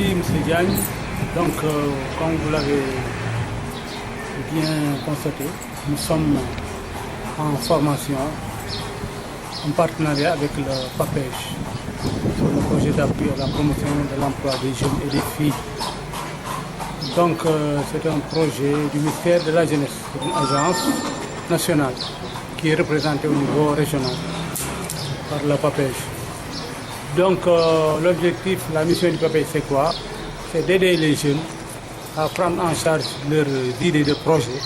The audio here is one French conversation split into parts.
Merci M. Diagne. Donc, comme vous l'avez bien constaté, nous sommes en formation en partenariat avec le PAPEJ sur le projet d'appui à la promotion de l'emploi des jeunes et des filles. Donc, c'est un projet du ministère de la Jeunesse, une agence nationale qui est représentée au niveau régional par le PAPEJ. Donc, l'objectif, la mission du PAPEJ, c'est quoi? C'est d'aider les jeunes à prendre en charge leurs idées de projet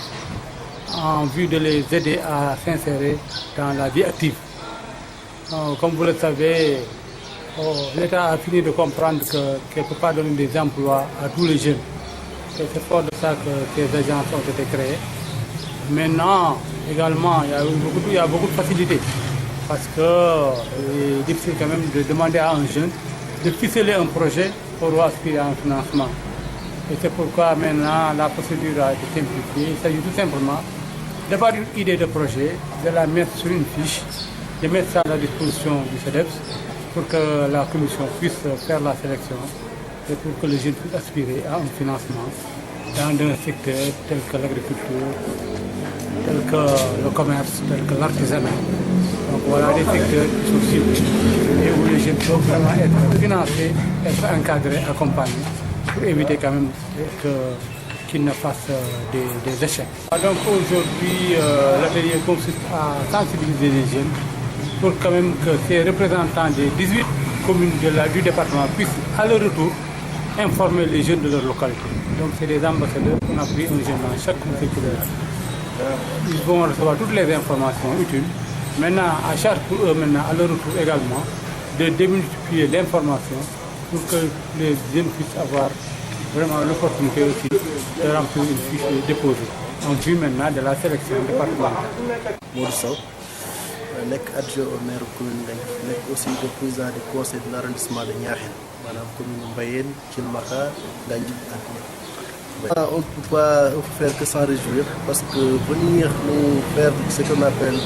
en vue de les aider à s'insérer dans la vie active. Comme vous le savez, l'État a fini de comprendre qu'il ne peut pas donner des emplois à tous les jeunes. Et c'est fort de ça que ces agences ont été créées. Maintenant, également, il y a beaucoup de facilités. Parce que c'est difficile quand même de demander à un jeune de ficeler un projet pour aspirer à un financement. Et c'est pourquoi maintenant la procédure a été simplifiée. Il s'agit tout simplement d'avoir une idée de projet, de la mettre sur une fiche, de mettre ça à la disposition du CEDEPS pour que la commission puisse faire la sélection et pour que les jeunes puissent aspirer à un financement dans un secteur tel que l'agriculture, tel que le commerce, tel que l'artisanat. Donc voilà des secteurs qui sont ciblés et où les jeunes peuvent vraiment être financés, être encadrés, accompagnés pour éviter quand même qu'ils ne fassent des échecs. Donc aujourd'hui, l'atelier consiste à sensibiliser les jeunes pour quand même que ces représentants des 18 communes du département puissent à leur retour informer les jeunes de leur localité. Donc c'est des ambassadeurs, on a pris un jeune dans chaque secteur. Ils vont recevoir toutes les informations utiles. Maintenant, à charge pour eux, maintenant, à leur retour également, de démultiplier l'information pour que les jeunes puissent avoir vraiment l'opportunité aussi de remplir une fiche et déposer en vue maintenant de la sélection départementale. Modou nek adjoint au maire commune nek aussi le président du conseil de l'arrondissement de Niakhène, madame commune Mbayène, Thilmakha, Gandji ak on ne peut pas faire que s'en réjouir parce que venir nous faire ce qu'on appelle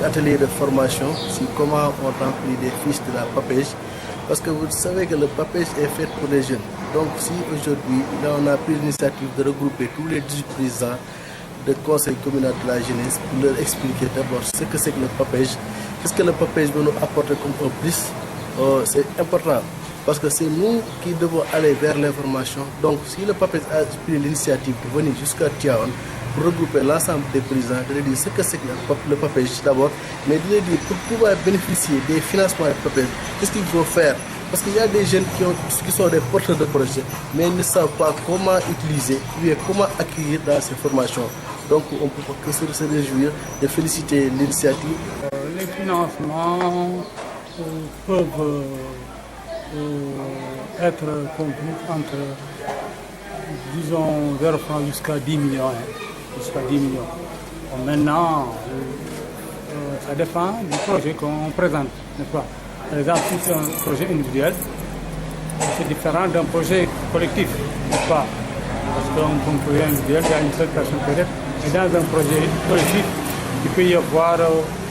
l'atelier de formation sur comment on remplit des fiches de la PAPEJ, parce que vous savez que le PAPEJ est fait pour les jeunes. Donc si aujourd'hui on a pris l'initiative de regrouper tous les 18 présidents de conseil communal de la jeunesse pour leur expliquer d'abord ce que c'est que le PAPEJ, qu'est-ce que le PAPEJ veut nous apporter comme un plus, c'est important parce que c'est nous qui devons aller vers l'information. Donc si le PAPEJ a pris l'initiative de venir jusqu'à Tivaouane pour regrouper l'ensemble des présidents, de leur dire ce que c'est que le PAPEJ d'abord, mais de leur dire pour pouvoir bénéficier des financements du PAPEJ, qu'est-ce qu'il faut faire? Parce qu'il y a des jeunes qui sont des porteurs de projets, mais ils ne savent pas comment utiliser, ou comment acquérir dans ces formations. Donc on ne peut que se réjouir de féliciter l'initiative. Les financements peuvent être compris entre, disons, 0 francs jusqu'à 10 millions. Jusqu'à 10 millions. Bon, maintenant, ça dépend du projet qu'on présente, n'est-ce pas? Par exemple, si c'est un projet individuel, c'est différent d'un projet collectif, n'est-ce pas? Parce qu'un projet individuel, il y a une seule personne peut-être. Et dans un projet collectif, il peut y avoir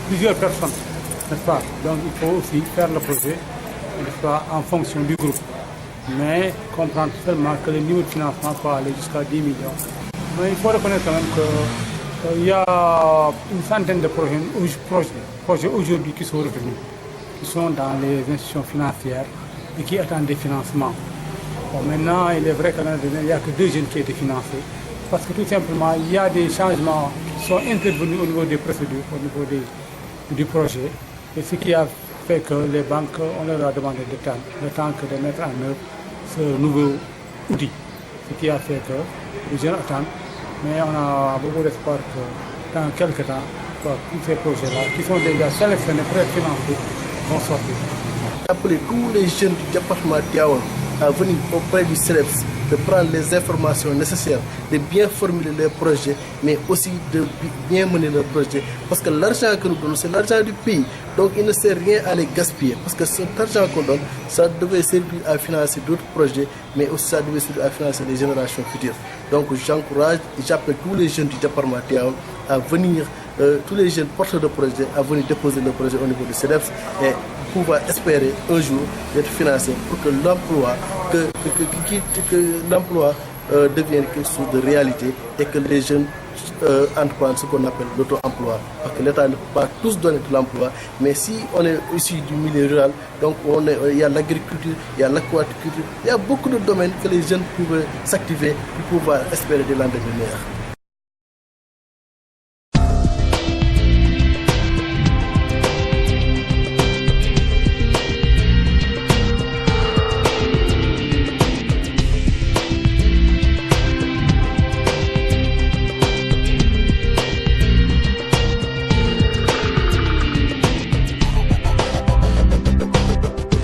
plusieurs personnes, n'est-ce pas? Donc il faut aussi faire le projet, n'est-ce pas, en fonction du groupe. Mais comprendre seulement que le niveau de financement peut aller jusqu'à 10 millions. Mais il faut reconnaître quand même qu'il y a une centaine de projets aujourd'hui qui sont retenus, qui sont dans les institutions financières et qui attendent des financements. Bon, maintenant, il est vrai qu'il n'y a que 2 jeunes qui ont été financés. Parce que tout simplement, il y a des changements qui sont intervenus au niveau des procédures, au niveau du projet. Et ce qui a fait que les banques, on leur a demandé de temps que de mettre en œuvre ce nouveau outil. Ce qui a fait que les jeunes attendent. Mais on a beaucoup d'espoir que dans quelques temps, tous ces projets-là, qui sont déjà sélectionnés pour être financés, vont sortir. Appeler tous les jeunes du département Tivaouane à venir auprès du CEDEPS, de prendre les informations nécessaires, de bien formuler les projets, mais aussi de bien mener leurs projets. Parce que l'argent que nous donnons, c'est l'argent du pays. Donc il ne sert rien à les gaspiller. Parce que cet argent qu'on donne, ça devait servir à financer d'autres projets, mais aussi ça devait servir à financer les générations futures. Donc j'encourage et j'appelle tous les jeunes du département Tivaouane à venir, tous les jeunes porteurs de projets, à venir déposer le projet au niveau du CEDEPS et pouvoir espérer un jour d'être financé pour que l'emploi que l'emploi devienne quelque chose de réalité et que les jeunes entreprennent ce qu'on appelle l'auto-emploi. Parce que l'État ne peut pas tous donner de l'emploi, mais si on est issu du milieu rural, donc il y a l'agriculture, il y a l'aquaculture, il y a beaucoup de domaines que les jeunes peuvent s'activer pour pouvoir espérer des lendemains meilleurs.